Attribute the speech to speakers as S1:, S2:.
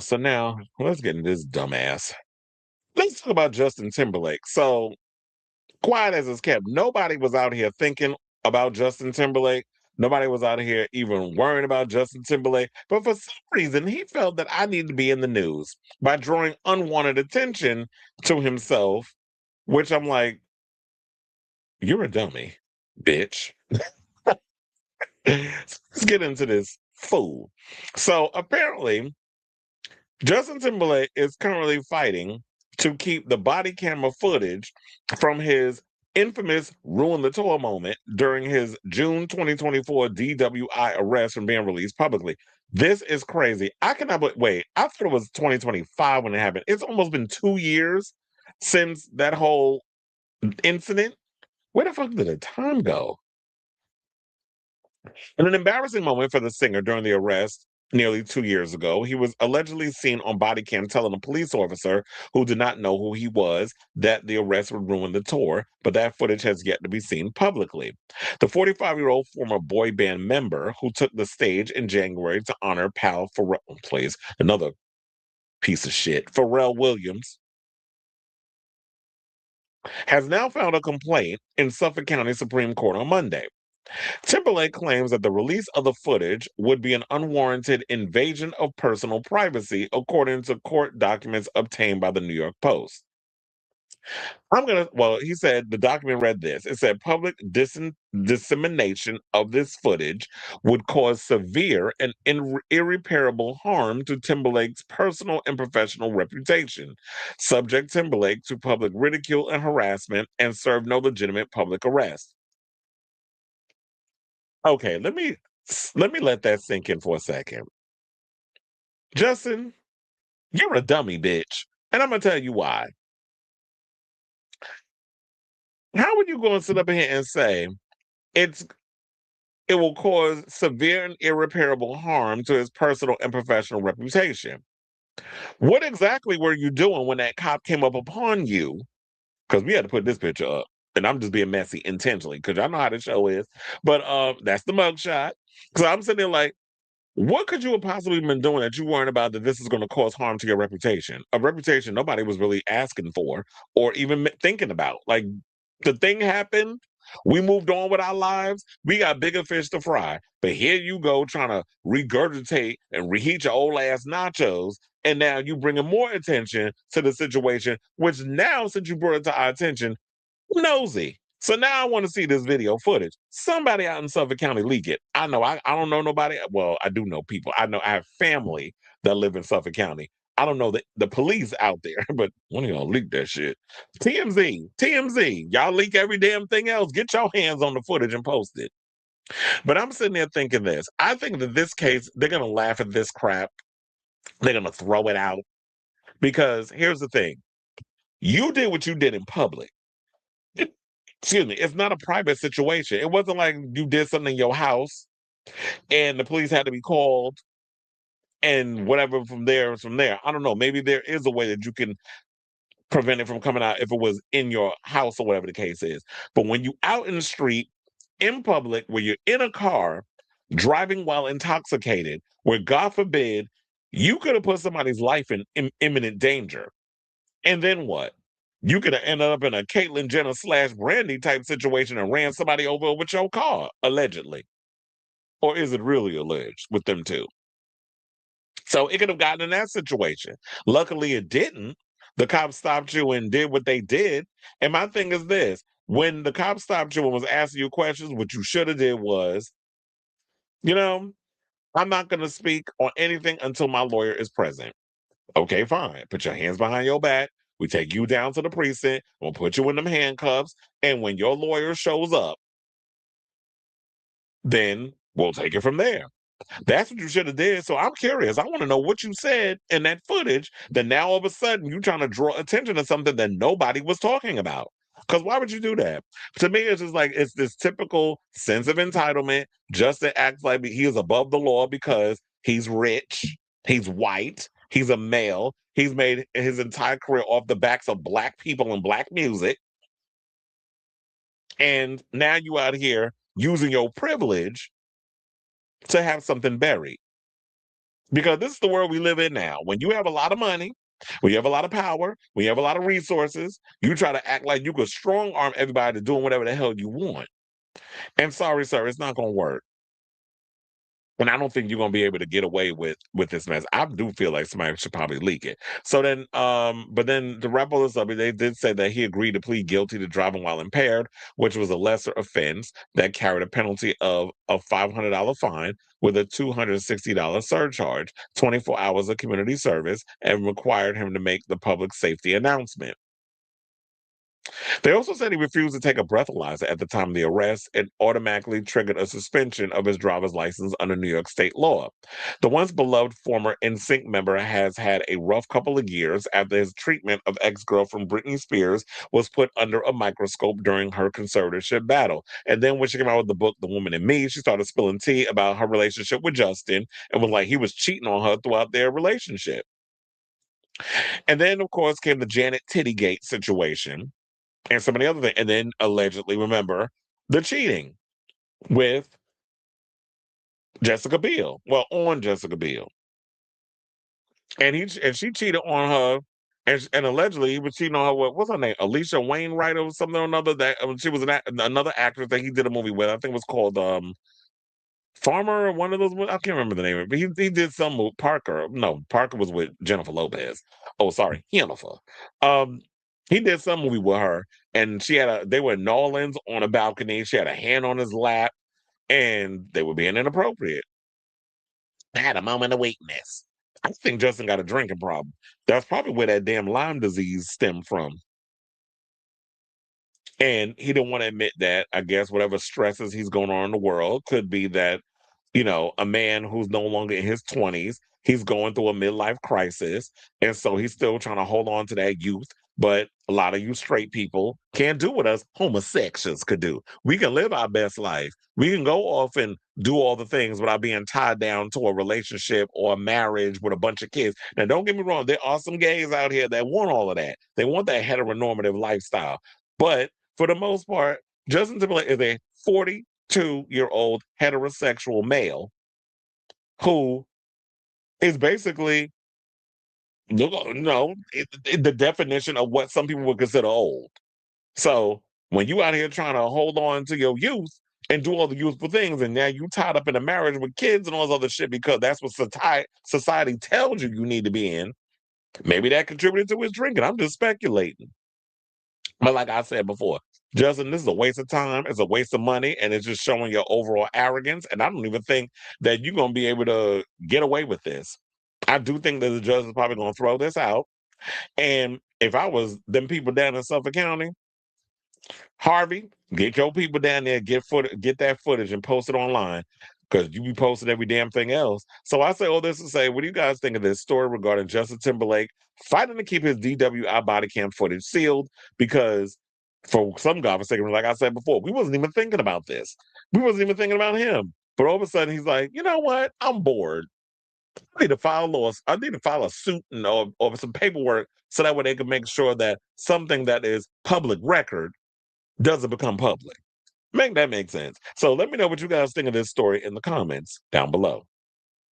S1: So now let's get into this dumbass. Let's talk about Justin Timberlake. So quiet as it's kept, nobody was out here thinking about Justin Timberlake. Nobody was out here even worrying about Justin Timberlake. But for some reason, he felt that I need to be in the news by drawing unwanted attention to himself, which I'm like, you're a dummy, bitch. Let's get into this fool. So apparently, Justin Timberlake is currently fighting to keep the body camera footage from his infamous ruin the tour moment during his June 2024 DWI arrest from being released publicly. This is crazy. I cannot wait. I thought it was 2025 when it happened. It's almost been 2 years since that whole incident. Where the fuck did the time go? In an embarrassing moment for the singer during the arrest nearly 2 years ago, he was allegedly seen on body cam telling a police officer who did not know who he was that the arrest would ruin the tour, but that footage has yet to be seen publicly. The 45-year-old former boy band member who took the stage in January to honor pal Pharrell, please, another piece of shit, Pharrell Williams, has now filed a complaint in Suffolk County Supreme Court on Monday. Timberlake claims that the release of the footage would be an unwarranted invasion of personal privacy, according to court documents obtained by the New York Post. He said the document read this. It said public dissemination of this footage would cause severe and irreparable harm to Timberlake's personal and professional reputation, subject Timberlake to public ridicule and harassment, and serve no legitimate public arrest. Okay, let that sink in for a second. Justin, you're a dummy, bitch. And I'm gonna tell you why. How are you gonna sit up here and say it's it will cause severe and irreparable harm to his personal and professional reputation? What exactly were you doing when that cop came up upon you? Because we had to put this picture up. And I'm just being messy intentionally because I know how the show is. But that's the mugshot. So I'm sitting there like, what could you have possibly been doing that you weren't about that this is going to cause harm to your reputation? A reputation nobody was really asking for or even thinking about. Like the thing happened, we moved on with our lives. We got bigger fish to fry. But here you go trying to regurgitate and reheat your old ass nachos. And now you bringing more attention to the situation, which now, since you brought it to our attention, nosy. So now I want to see this video footage. Somebody out in Suffolk County leak it. I know I don't know nobody. Well, I do know people. I have family that live in Suffolk County. I don't know the police out there, but when are you gonna leak that shit? TMZ, y'all leak every damn thing else. Get your hands on the footage and post it. But I'm sitting there thinking this. I think that this case, they're gonna laugh at this crap. They're gonna throw it out. Because here's the thing. You did what you did in public. Excuse me, it's not a private situation. It wasn't like you did something in your house and the police had to be called and whatever from there is from there. I don't know. Maybe there is a way that you can prevent it from coming out if it was in your house or whatever the case is. But when you out in the street, in public, where you're in a car, driving while intoxicated, where God forbid, you could have put somebody's life in imminent danger. And then what? You could have ended up in a Caitlyn Jenner / Brandy type situation and ran somebody over with your car, allegedly. Or is it really alleged with them two? So it could have gotten in that situation. Luckily, it didn't. The cops stopped you and did what they did. And my thing is this: when the cops stopped you and was asking you questions, what you should have did was, you know, I'm not going to speak on anything until my lawyer is present. Okay, fine. Put your hands behind your back. We take you down to the precinct. We'll put you in them handcuffs. And when your lawyer shows up, then we'll take it from there. That's what you should have did. So I'm curious. I want to know what you said in that footage that now all of a sudden you're trying to draw attention to something that nobody was talking about. Because why would you do that? To me, it's just like it's this typical sense of entitlement. Justin acts like he is above the law because he's rich, he's white, he's a male, he's made his entire career off the backs of black people and black music. And now you out here using your privilege to have something buried. Because this is the world we live in now. When you have a lot of money, when you have a lot of power, when you have a lot of resources, you try to act like you could strong arm everybody to doing whatever the hell you want. And sorry, sir, it's not going to work. And I don't think you're gonna be able to get away with this mess. I do feel like somebody should probably leak it. So then, but then to wrap all this up, they did say that he agreed to plead guilty to driving while impaired, which was a lesser offense that carried a penalty of a $500 fine with a $260 surcharge, 24 hours of community service, and required him to make the public safety announcement. They also said he refused to take a breathalyzer at the time of the arrest. It automatically triggered a suspension of his driver's license under New York state law. The once beloved former NSYNC member has had a rough couple of years after his treatment of ex-girlfriend Britney Spears was put under a microscope during her conservatorship battle. And then when she came out with the book The Woman in Me, she started spilling tea about her relationship with Justin and was like he was cheating on her throughout their relationship. And then, of course, came the Janet Tittygate situation and some of the other things. And then allegedly, remember, the cheating with Jessica Biel. Well, on Jessica Biel. And she cheated on her, and allegedly he was cheating on her. What's her name? Alicia Wainwright or something or another. That she was another actress that he did a movie with. I think it was called Farmer or one of those. I can't remember the name of it. But he did some movie. Parker. No, Parker was with Jennifer Lopez. Oh, sorry, Jennifer. Um, he did some movie with her, and they were in New Orleans on a balcony. She had a hand on his lap, and they were being inappropriate. I had a moment of weakness. I think Justin got a drinking problem. That's probably where that damn Lyme disease stemmed from. And he didn't want to admit that. I guess whatever stresses he's going on in the world could be that, a man who's no longer in his 20s, he's going through a midlife crisis. And so he's still trying to hold on to that youth. But a lot of you straight people can't do what us homosexuals could do. We can live our best life. We can go off and do all the things without being tied down to a relationship or a marriage with a bunch of kids. Now, don't get me wrong, there are some gays out here that want all of that. They want that heteronormative lifestyle. But for the most part, Justin Timberlake is a 42-year-old heterosexual male who is basically, the definition of what some people would consider old. So when you out here trying to hold on to your youth and do all the youthful things, and now you tied up in a marriage with kids and all this other shit because that's what society tells you need to be in, maybe that contributed to his drinking. I'm just speculating. But like I said before, Justin, this is a waste of time. It's a waste of money, and it's just showing your overall arrogance. And I don't even think that you're going to be able to get away with this. I do think that the judge is probably going to throw this out. And if I was them people down in Suffolk County, Harvey, get your people down there, get that footage and post it online because you be posting every damn thing else. So I say all this to say, what do you guys think of this story regarding Justin Timberlake fighting to keep his DWI body cam footage sealed? Because for some godforsaken reason, like I said before, we wasn't even thinking about this. We wasn't even thinking about him. But all of a sudden, he's like, you know what? I'm bored. I need to file a suit or some paperwork so that way they can make sure that something that is public record doesn't become public. Make that make sense. So let me know what you guys think of this story in the comments down below.